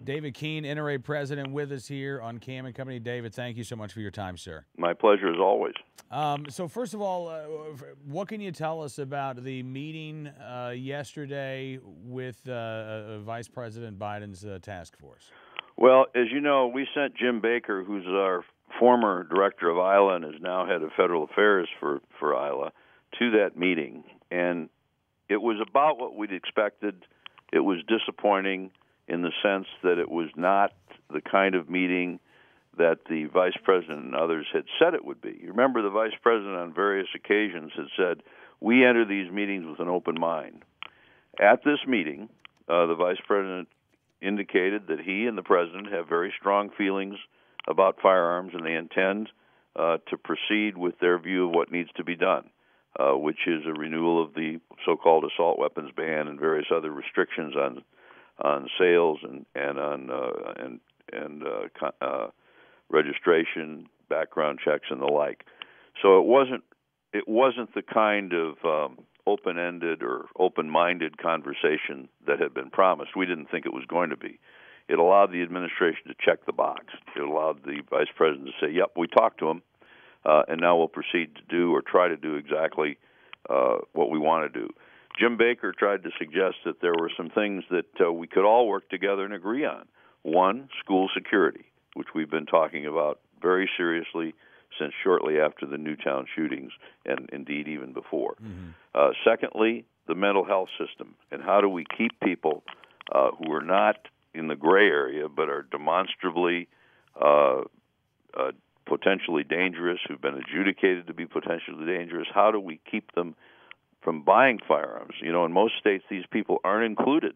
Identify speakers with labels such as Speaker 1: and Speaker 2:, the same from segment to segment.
Speaker 1: David Keene, NRA president, with us here on Cam and Company. David, thank you so much for your time, sir.
Speaker 2: My pleasure, as always.
Speaker 1: So first of all, what can you tell us about the meeting yesterday with Vice President Biden's task force?
Speaker 2: Well, as you know, we sent Jim Baker, who's our former director of ILA and is now head of federal affairs for ILA, to that meeting. And it was about what we'd expected. It was disappointing in the sense that it was not the kind of meeting that the vice president and others had said it would be. You remember the vice president on various occasions had said, we enter these meetings with an open mind. At this meeting, the vice president indicated that he and the president have very strong feelings about firearms, and they intend to proceed with their view of what needs to be done, which is a renewal of the so-called assault weapons ban and various other restrictions on sales and on registration, background checks, and the like. So it wasn't the kind of open-ended or open-minded conversation that had been promised. We didn't think it was going to be. It allowed the administration to check the box. It allowed the vice president to say, yep, we talked to him, and now we'll proceed to do or try to do exactly what we want to do. Jim Baker tried to suggest that there were some things that we could all work together and agree on. One, school security, which we've been talking about very seriously since shortly after the Newtown shootings, and indeed even before. Mm-hmm. Secondly, the mental health system, and how do we keep people who are not in the gray area but are demonstrably potentially dangerous, who've been adjudicated to be potentially dangerous, how do we keep them from buying firearms? You know, in most states, these people aren't included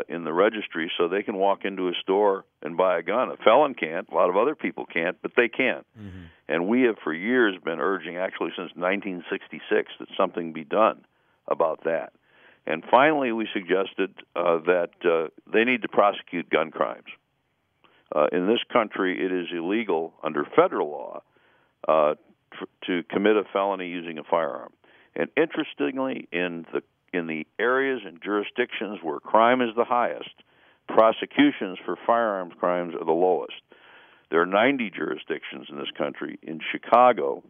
Speaker 2: in the registry, so they can walk into a store and buy a gun. A felon can't. A lot of other people can't, but they can. Mm-hmm. And we have for years been urging, actually since 1966, that something be done about that. And finally, we suggested that they need to prosecute gun crimes. In this country, it is illegal under federal law to commit a felony using a firearm. And interestingly, in the areas and jurisdictions where crime is the highest, prosecutions for firearms crimes are the lowest. There are 90 jurisdictions in this country. In Chicago,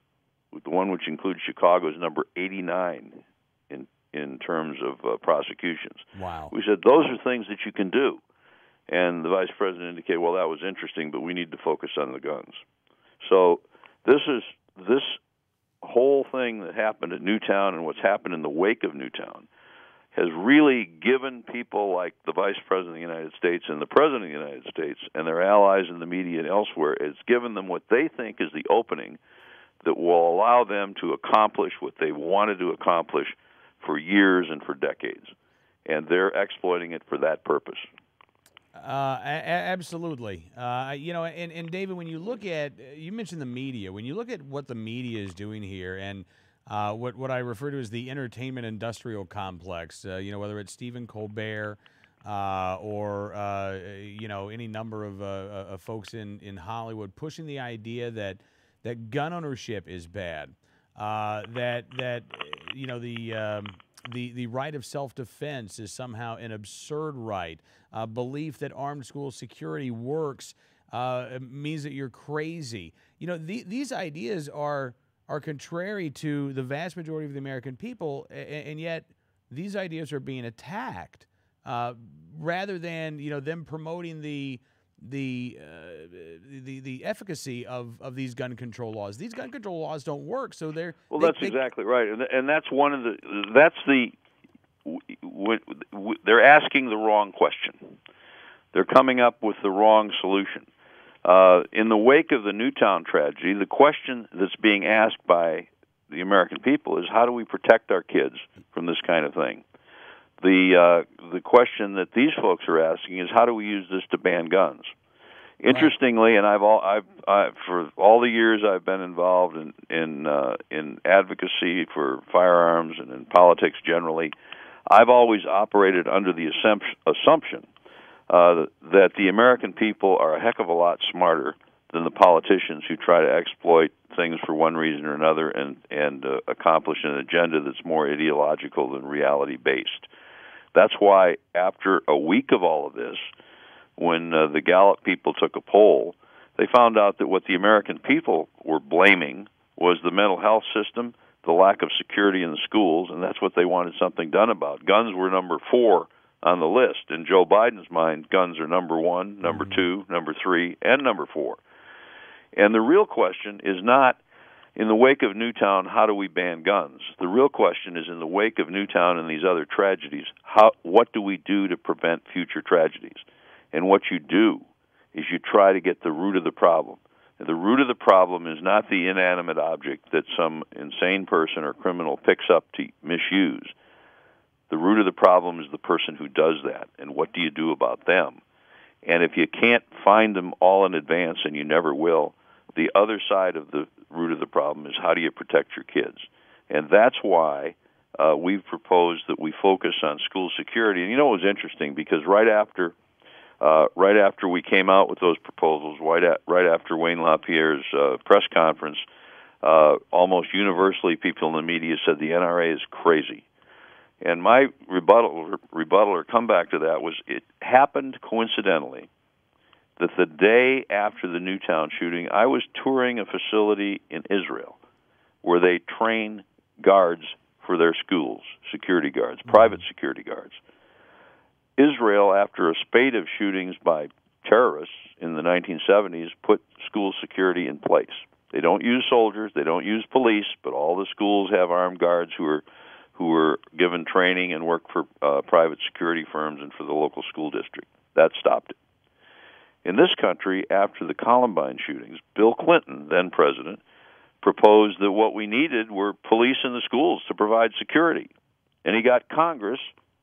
Speaker 2: the one which includes Chicago is number 89 in terms of prosecutions.
Speaker 1: Wow.
Speaker 2: We said those are things that you can do. And the vice president indicated, well, that was interesting, but we need to focus on the guns. So this whole thing that happened at Newtown and what's happened in the wake of Newtown has really given people like the Vice President of the United States and the President of the United States and their allies in the media and elsewhere, it's given them what they think is the opening that will allow them to accomplish what they wanted to accomplish for years and for decades. And they're exploiting it for that purpose.
Speaker 1: Absolutely. You know, and David, when you look at, you mentioned the media, when you look at what the media is doing here and what I refer to as the entertainment industrial complex, you know, whether it's Stephen Colbert or, you know, any number of folks in Hollywood pushing the idea that gun ownership is bad, that you know, the right of self-defense is somehow an absurd right. Belief that armed school security works means that you're crazy. You know, these ideas are contrary to the vast majority of the American people, and yet these ideas are being attacked rather than, you know, them promoting the efficacy of these gun control laws. These gun control laws don't work, so they're...
Speaker 2: Well, that's exactly right, and that's one of they're asking the wrong question. They're coming up with the wrong solution. In the wake of the Newtown tragedy, the question that's being asked by the American people is, how do we protect our kids from this kind of thing? The question that these folks are asking is, how do we use this to ban guns? Interestingly, and I've for all the years I've been involved in advocacy for firearms and in politics generally, I've always operated under the assumption that the American people are a heck of a lot smarter than the politicians who try to exploit things for one reason or another and accomplish an agenda that's more ideological than reality-based. That's why after a week of all of this, when the Gallup people took a poll, they found out that what the American people were blaming was the mental health system, the lack of security in the schools, and that's what they wanted something done about. Guns were number 4 on the list. In Joe Biden's mind, guns are number 1, number 2, number 3, and number 4. And the real question is not, in the wake of Newtown, how do we ban guns? The real question is, in the wake of Newtown and these other tragedies, what do we do to prevent future tragedies? And what you do is you try to get the root of the problem. And the root of the problem is not the inanimate object that some insane person or criminal picks up to misuse. The root of the problem is the person who does that, and what do you do about them? And if you can't find them all in advance, and you never will, the other side of the root of the problem is how do you protect your kids? And that's why we've proposed that we focus on school security. And you know, it was interesting because right after we came out with those proposals, right after Wayne LaPierre's press conference, almost universally people in the media said the NRA is crazy. And my rebuttal or comeback to that was, it happened coincidentally that the day after the Newtown shooting, I was touring a facility in Israel where they train guards for their schools, security guards, private security guards. Israel, after a spate of shootings by terrorists in the 1970s, put school security in place. They don't use soldiers, they don't use police, but all the schools have armed guards who were given training and work for private security firms and for the local school district. That stopped it. In this country, after the Columbine shootings, Bill Clinton, then president, proposed that what we needed were police in the schools to provide security. And he got Congress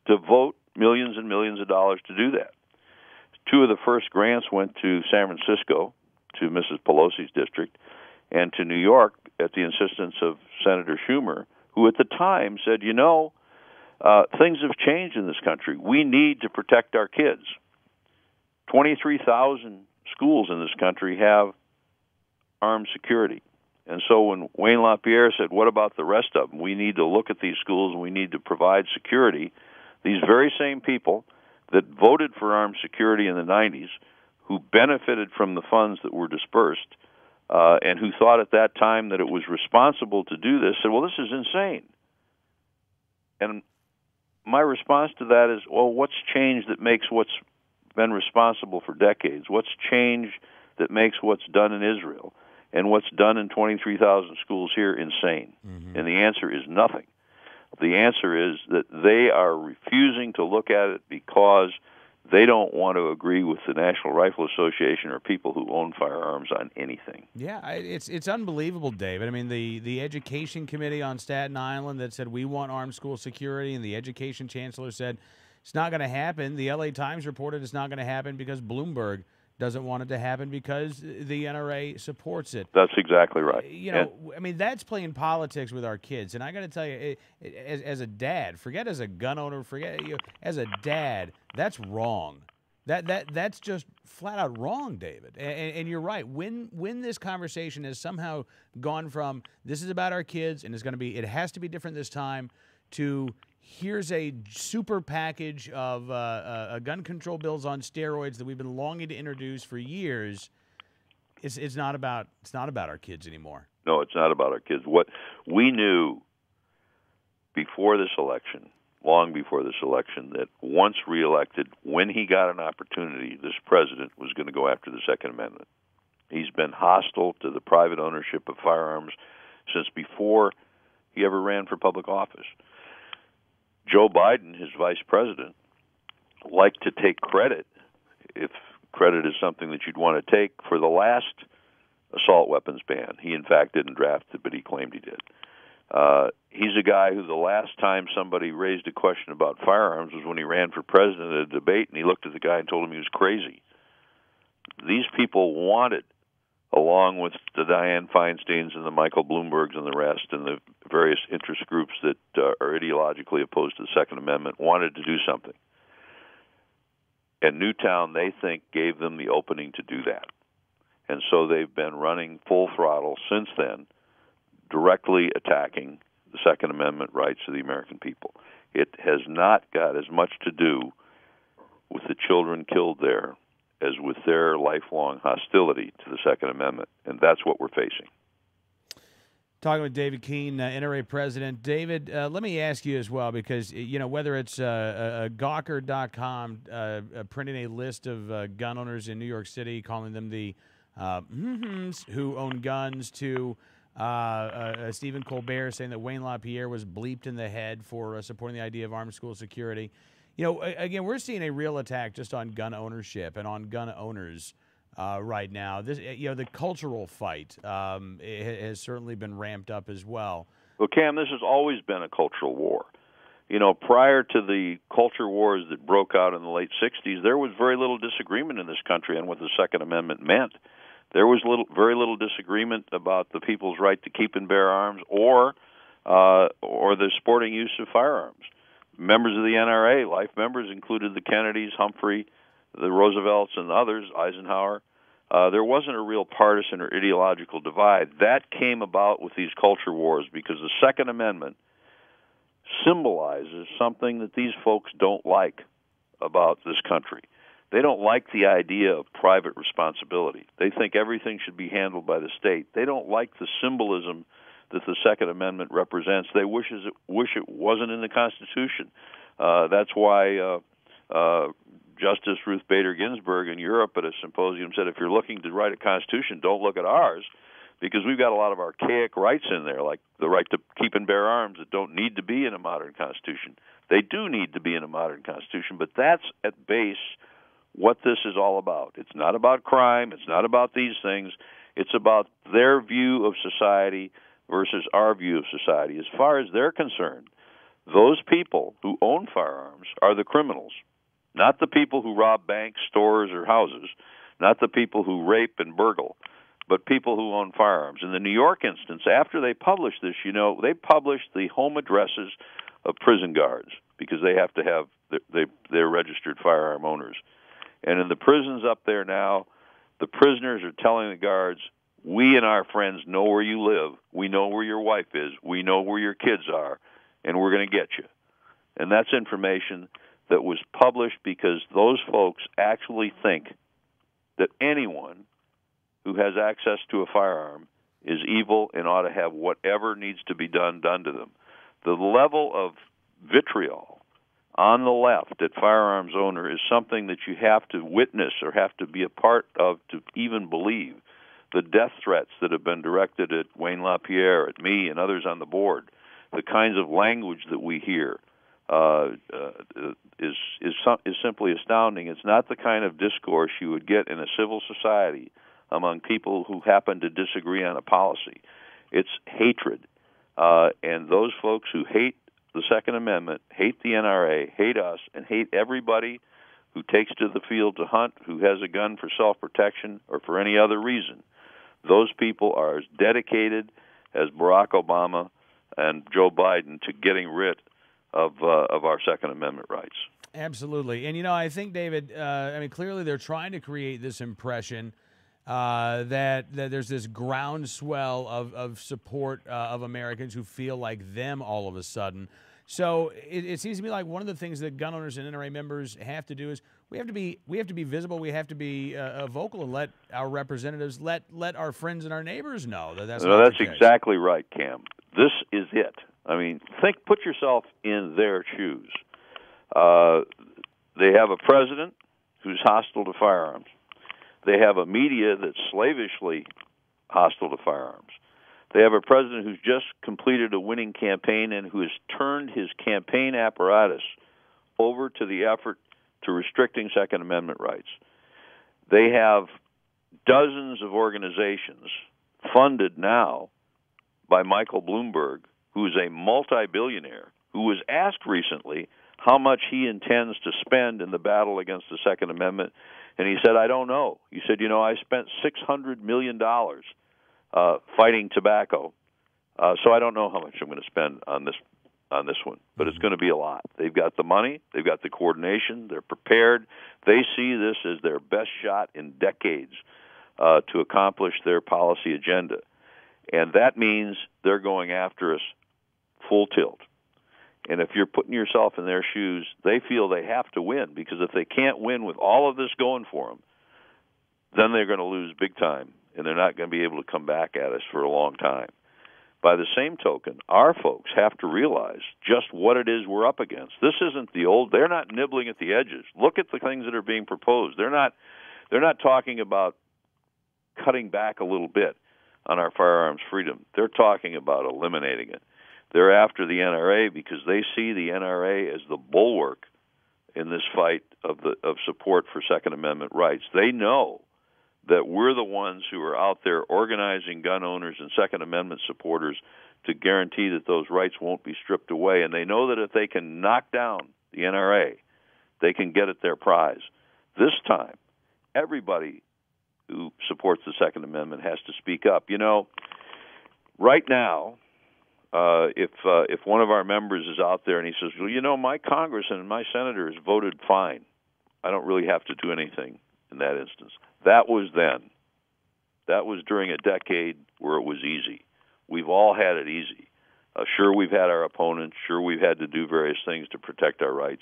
Speaker 2: to vote millions and millions of dollars to do that. 2 of the first grants went to San Francisco, to Mrs. Pelosi's district, and to New York at the insistence of Senator Schumer, who at the time said, things have changed in this country. We need to protect our kids. 23,000 schools in this country have armed security. And so when Wayne LaPierre said, what about the rest of them? We need to look at these schools and we need to provide security. These very same people that voted for armed security in the 90s, who benefited from the funds that were dispersed, and who thought at that time that it was responsible to do this, said, well, this is insane. And my response to that is, well, what's changed that makes what's been responsible for decades? What's changed that makes what's done in Israel and what's done in 23,000 schools here insane? Mm-hmm. And the answer is nothing. The answer is that they are refusing to look at it because they don't want to agree with the National Rifle Association or people who own firearms on anything.
Speaker 1: Yeah, it's unbelievable, David. I mean, the Education Committee on Staten Island that said we want armed school security, and the Education Chancellor said it's not going to happen. The LA Times reported it's not going to happen because Bloomberg doesn't want it to happen because the NRA supports it.
Speaker 2: That's exactly right.
Speaker 1: I mean, that's playing politics with our kids. And I got to tell you, as a dad, forget as a gun owner, as a dad, that's wrong. That's just flat out wrong, David. And you're right. When this conversation has somehow gone from this is about our kids and it has to be different this time to here's a super package of gun control bills on steroids that we've been longing to introduce for years. It's not about our kids anymore.
Speaker 2: No, it's not about our kids. What we knew before this election, long before this election, that once reelected, when he got an opportunity, this president was going to go after the Second Amendment. He's been hostile to the private ownership of firearms since before he ever ran for public office. Joe Biden, his vice president, liked to take credit, if credit is something that you'd want to take, for the last assault weapons ban. He, in fact, didn't draft it, but he claimed he did. He's a guy who the last time somebody raised a question about firearms was when he ran for president at a debate, and he looked at the guy and told him he was crazy. These people wanted, along with the Dianne Feinsteins and the Michael Bloombergs and the rest and the various interest groups that are ideologically opposed to the Second Amendment, wanted to do something. And Newtown, they think, gave them the opening to do that. And so they've been running full throttle since then, directly attacking the Second Amendment rights of the American people. It has not got as much to do with the children killed there as with their lifelong hostility to the Second Amendment, and that's what we're facing.
Speaker 1: Talking with David Keene, NRA president. David, let me ask you as well, because, whether it's Gawker.com printing a list of gun owners in New York City, calling them the who own guns, to Stephen Colbert saying that Wayne LaPierre was bleeped in the head for supporting the idea of armed school security. Again, we're seeing a real attack just on gun ownership and on gun owners right now. This, the cultural fight has certainly been ramped up as well.
Speaker 2: Well, Cam, this has always been a cultural war. Prior to the culture wars that broke out in the late 60s, there was very little disagreement in this country on what the Second Amendment meant. There was very little disagreement about the people's right to keep and bear arms or the sporting use of firearms. Members of the NRA, life members, included the Kennedys, Humphrey, the Roosevelts, and others, Eisenhower. There wasn't a real partisan or ideological divide. That came about with these culture wars because the Second Amendment symbolizes something that these folks don't like about this country. They don't like the idea of private responsibility. They think everything should be handled by the state. They don't like the symbolism that the Second Amendment represents. They wish it wasn't in the Constitution. That's why Justice Ruth Bader Ginsburg in Europe at a symposium said, if you're looking to write a Constitution, don't look at ours, because we've got a lot of archaic rights in there, like the right to keep and bear arms, that don't need to be in a modern Constitution. They do need to be in a modern Constitution, but that's at base what this is all about. It's not about crime. It's not about these things. It's about their view of society versus our view of society. As far as they're concerned, those people who own firearms are the criminals, not the people who rob banks, stores, or houses, not the people who rape and burgle, but people who own firearms. In the New York instance, after they published this, they published the home addresses of prison guards because they have to have they're registered firearm owners. And in the prisons up there now, the prisoners are telling the guards, we and our friends know where you live, we know where your wife is, we know where your kids are, and we're going to get you. And that's information that was published because those folks actually think that anyone who has access to a firearm is evil and ought to have whatever needs to be done to them. The level of vitriol on the left at firearms owner is something that you have to witness or have to be a part of to even believe. The death threats that have been directed at Wayne LaPierre, at me, and others on the board, the kinds of language that we hear is simply astounding. It's not the kind of discourse you would get in a civil society among people who happen to disagree on a policy. It's hatred. And those folks who hate the Second Amendment, hate the NRA, hate us, and hate everybody who takes to the field to hunt, who has a gun for self-protection or for any other reason, those people are as dedicated as Barack Obama and Joe Biden to getting rid of our Second Amendment rights.
Speaker 1: Absolutely. And, I think, David, clearly they're trying to create this impression that there's this groundswell of support of Americans who feel like them all of a sudden. So it seems to me like one of the things that gun owners and NRA members have to do is we have to be visible. We have to be vocal and let our representatives, let our friends and our neighbors know that that's not the case.
Speaker 2: Exactly right, Cam. This is it. Put yourself in their shoes. They have a president who's hostile to firearms. They have a media that's slavishly hostile to firearms. They have a president who's just completed a winning campaign and who has turned his campaign apparatus over to the effort to restricting Second Amendment rights. They have dozens of organizations funded now by Michael Bloomberg, who is a multi-billionaire, who was asked recently how much he intends to spend in the battle against the Second Amendment. And he said, I don't know. He said, I spent $600 million fighting tobacco, so I don't know how much I'm going to spend on this one, but it's going to be a lot. They've got the money. They've got the coordination. They're prepared. They see this as their best shot in decades to accomplish their policy agenda. And that means they're going after us full tilt. And if you're putting yourself in their shoes, they feel they have to win, because if they can't win with all of this going for them, then they're going to lose big time, and they're not going to be able to come back at us for a long time. By the same token, our folks have to realize just what it is we're up against. This isn't the old. They're not nibbling at the edges. Look at the things that are being proposed. They're not talking about cutting back a little bit on our firearms freedom. They're talking about eliminating it. They're after the NRA because they see the NRA as the bulwark in this fight of support for Second Amendment rights. They know that we're the ones who are out there organizing gun owners and Second Amendment supporters to guarantee that those rights won't be stripped away. And they know that if they can knock down the NRA, they can get at their prize. This time, everybody who supports the Second Amendment has to speak up. You know, right now, if one of our members is out there and he says, well, you know, my congressman and my senators voted fine, I don't really have to do anything in that instance. That was then. That was during a decade where it was easy. We've all had it easy. Sure, we've had our opponents. Sure, we've had to do various things to protect our rights.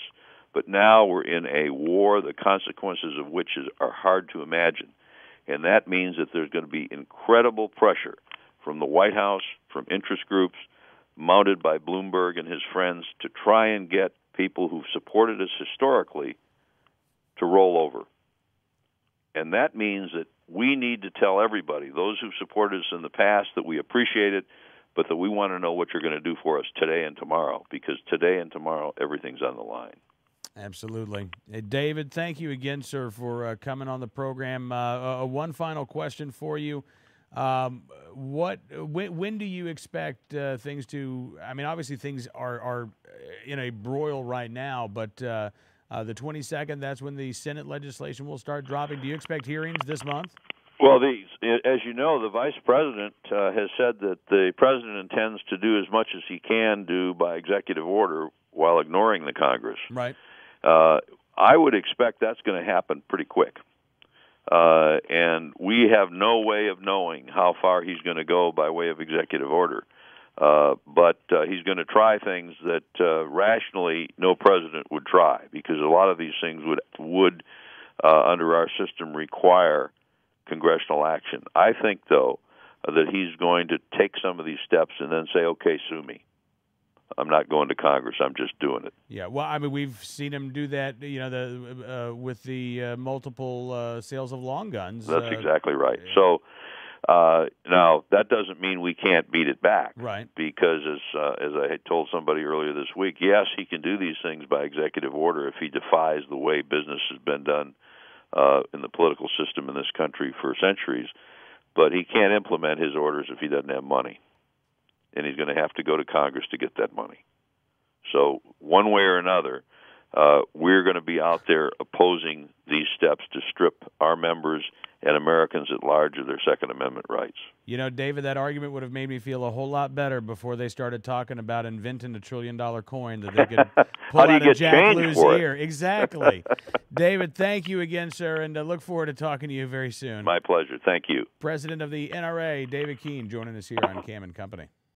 Speaker 2: But now we're in a war, the consequences of which are hard to imagine. And that means that there's going to be incredible pressure from the White House, from interest groups, mounted by Bloomberg and his friends, to try and get people who've supported us historically to roll over. And that means that we need to tell everybody, those who've supported us in the past, that we appreciate it, but that we want to know what you're going to do for us today and tomorrow, because today and tomorrow, everything's on the line.
Speaker 1: Absolutely. Hey, David, thank you again, sir, for coming on the program. One final question for you. When do you expect things to, I mean, obviously things are in a broil right now, but the 22nd, that's when the Senate legislation will start dropping. Do you expect hearings this month?
Speaker 2: Well, as you know, the vice president has said that the president intends to do as much as he can do by executive order while ignoring the Congress.
Speaker 1: Right.
Speaker 2: I would expect that's going to happen pretty quick. And we have no way of knowing how far he's going to go by way of executive order. But he's going to try things that rationally no president would try, because a lot of these things would under our system, require congressional action. I think, though, that he's going to take some of these steps and then say, okay, sue me. I'm not going to Congress. I'm just doing it.
Speaker 1: Yeah, well, I mean, we've seen him do that, you know, with the multiple sales of long guns.
Speaker 2: That's exactly right. So now that doesn't mean we can't beat it back,
Speaker 1: right? Because
Speaker 2: as I had told somebody earlier this week, yes, he can do these things by executive order if he defies the way business has been done in the political system in this country for centuries. But he can't implement his orders if he doesn't have money. And he's going to have to go to Congress to get that money. So one way or another, we're going to be out there opposing these steps to strip our members and Americans at large of their Second Amendment rights.
Speaker 1: You know, David, that argument would have made me feel a whole lot better before they started talking about inventing $1 trillion coin that they could pull
Speaker 2: How do you
Speaker 1: out
Speaker 2: get
Speaker 1: of Jack Lou's
Speaker 2: change for
Speaker 1: ear. Exactly. David, thank you again, sir, and look forward to talking to you very soon.
Speaker 2: My pleasure. Thank you.
Speaker 1: President of the NRA, David Keene, joining us here on Cam & Company.